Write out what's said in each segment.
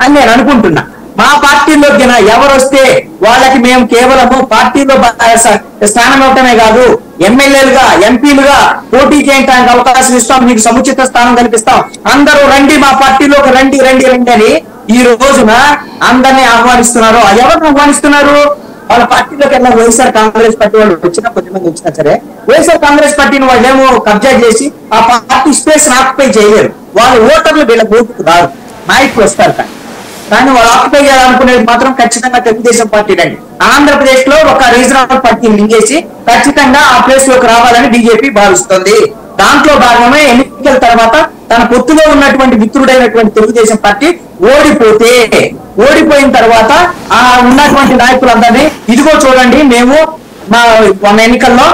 అని నేను అనుకుంటున్నా. మా పార్టీలో ఎవరు వస్తే వాళ్ళకి మేము కేవలము పార్టీలో స్థానం ఇవ్వటమే కాదు, ఎమ్మెల్యేలుగా ఎంపీలుగా పోటీ చేయడానికి అవకాశం ఇస్తాం, మీకు సముచిత స్థానం కల్పిస్తాం, అందరూ రండి మా పార్టీలోకి రండి రండి రండి అని ఈ రోజున అందరినీ ఆహ్వానిస్తున్నారు. ఎవరిని ఆహ్వానిస్తున్నారు? వాళ్ళ పార్టీలోకి వెళ్ళిన వైఎస్ఆర్ కాంగ్రెస్ పార్టీ వాళ్ళు వచ్చినా కొద్దిమంది వచ్చినా సరే వైఎస్ఆర్ కాంగ్రెస్ పార్టీని వాళ్ళేమో కబ్జా చేసి ఆ పార్టీ స్పేస్ ఆక్యుపై చేయలేరు. వాళ్ళ ఓటర్లు వీళ్ళ ఓటుకు రారు, నాయకులు వస్తారు. కానీ వాళ్ళు ఆక్యుపై చేయాలనుకునేది మాత్రం ఖచ్చితంగా తెలుగుదేశం పార్టీ రండి. ఆంధ్రప్రదేశ్ లో ఒక రీజనల్ పార్టీని లింగేసి ఖచ్చితంగా ఆ ప్లేస్ లోకి రావాలని బీజేపీ భావిస్తుంది. దాంట్లో భాగమే ఎన్నికల తర్వాత తన పొత్తులో ఉన్నటువంటి మిత్రుడైనటువంటి తెలుగుదేశం పార్టీ ఓడిపోయిన తర్వాత ఆ ఉన్నటువంటి నాయకులందరినీ ఇదిగో చూడండి, మేము మన ఎన్నికల్లో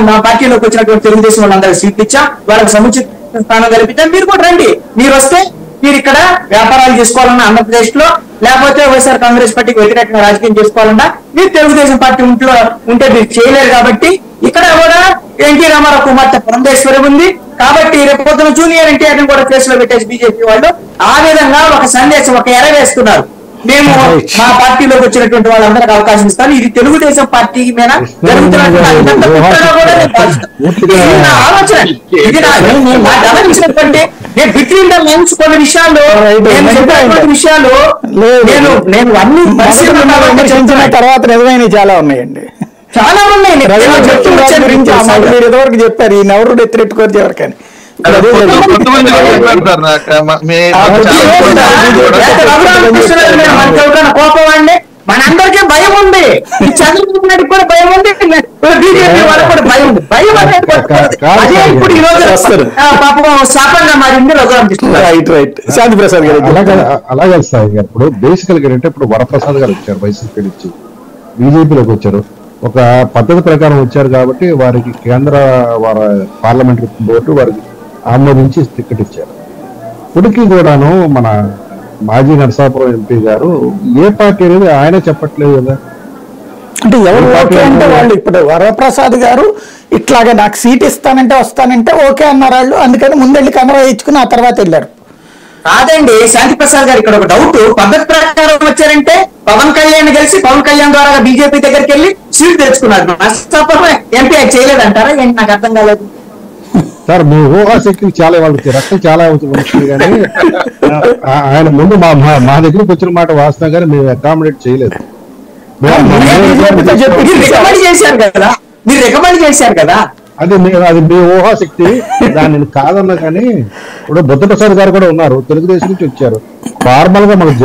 మా పార్టీలోకి వచ్చినటువంటి తెలుగుదేశం వాళ్ళందరికీ సీట్లు ఇచ్చాం, వాళ్ళకి సముచిత స్థానం కల్పించాం, మీరు కూడా రండి, మీరు వస్తే మీరు ఇక్కడ వ్యాపారాలు చేసుకోవాలన్నా ఆంధ్రప్రదేశ్ లో, లేకపోతే వైఎస్ఆర్ కాంగ్రెస్ పార్టీకి వ్యతిరేకంగా రాజకీయం చేసుకోవాలన్నా మీరు తెలుగుదేశం పార్టీ ఉంటే మీరు చేయలేరు. కాబట్టి ఇక్కడ కూడా ఎన్టీ రామారావు కుమార్తె పురంధేశ్వరి ఉంది కాబట్టి రేపు పొద్దున జూనియర్ ఎన్టీఆర్ ని కూడా కేసులో పెట్టేసి బీజేపీ వాళ్ళు ఆ విధంగా ఒక సందేశం, ఒక ఎర వేస్తున్నారు. మేము మా పార్టీలోకి వచ్చినటువంటి వాళ్ళందరికీ అవకాశం ఇస్తాను. ఇది తెలుగుదేశం పార్టీ మీద జరుగుతున్నటువంటి ఆలోచన. ఇది గమనించినటువంటి నేను బిట్వీన్ ద లైన్స్ కొన్ని విషయాలు నేను అన్ని పరిశీలన తర్వాత నిజమైన చాలా ఉన్నాయండి, చాలా ఉన్నాయి. మీరు ఇదివరకు చెప్పారు ఈ ఎవరు ఎత్తురెట్టుకోరు ఎవరికని కోపం అండి. మనందరికీ భయం ఉంది, చంద్రబాబు నాయుడు కూడా భయం ఉంది, బీజేపీ వాళ్ళకి కూడా భయం ఉంది. భయం అదే ఇప్పుడు ఈ రోజు పాపం శాపంగా మారింది రఘురామకృష్ణ. రైట్ శాంతి ప్రసాద్ గారు అలాగే సార్ గారు ఇప్పుడు బేసికల్ గా అంటే ఇప్పుడు వరప్రసాద్ గారు వచ్చారు, వైసీపీ నుంచి బీజేపీలోకి వచ్చారు, ఒక పద్ధతి ప్రకారం వచ్చారు కాబట్టి వారికి కేంద్ర పార్లమెంటరీ బోర్డు వారికి ఆమోదించి టికెట్ ఇచ్చారు. ఇప్పటికీ కూడాను మన మాజీ నరసాపురం ఎంపీ గారు ఏ పార్టీ అనేది ఆయన చెప్పట్లేదు కదా. అంటే ఎవరు ఓకే అంటే వాళ్ళు ఇప్పుడు వరప్రసాద్ గారు ఇట్లాగే నాకు సీట్ ఇస్తానంటే వస్తానంటే ఓకే అన్నారు వాళ్ళు, అందుకని ముందెళ్ళి కన్వా ఇచ్చుకుని ఆ తర్వాత వెళ్ళారు. కాదండి శాంతి ప్రసాద్ గారు, ఇక్కడ ఒక డౌట్. పద్ధతి ప్రకారం వచ్చారంటే పవన్ కళ్యాణ్ కలిసి పవన్ కళ్యాణ్ ద్వారా బీజేపీ దగ్గరికి వెళ్ళి సీట్ తెచ్చుకున్నారు. నరసాపురం ఎంపీ చేయలేదంటారా ఏంటి? నాకు అర్థం కాలేదు సార్. మీ ఊహాశక్తి చాలా వాళ్ళకి రక్తం చాలా వచ్చింది కానీ ఆయన ముందు మా దగ్గరికి వచ్చిన మాట వాస్తవం కానీ మేము అకామిడేట్ చేయలేదు. మీరు రికమెండ్ చేశారు కదా, అది మీ ఊహాశక్తి, దాన్ని కాదన్నా కానీ ఇప్పుడు బుద్ధప్రసాద్ గారు కూడా ఉన్నారు, తెలుగుదేశం నుంచి వచ్చారు. ఫార్మల్ గా మనకు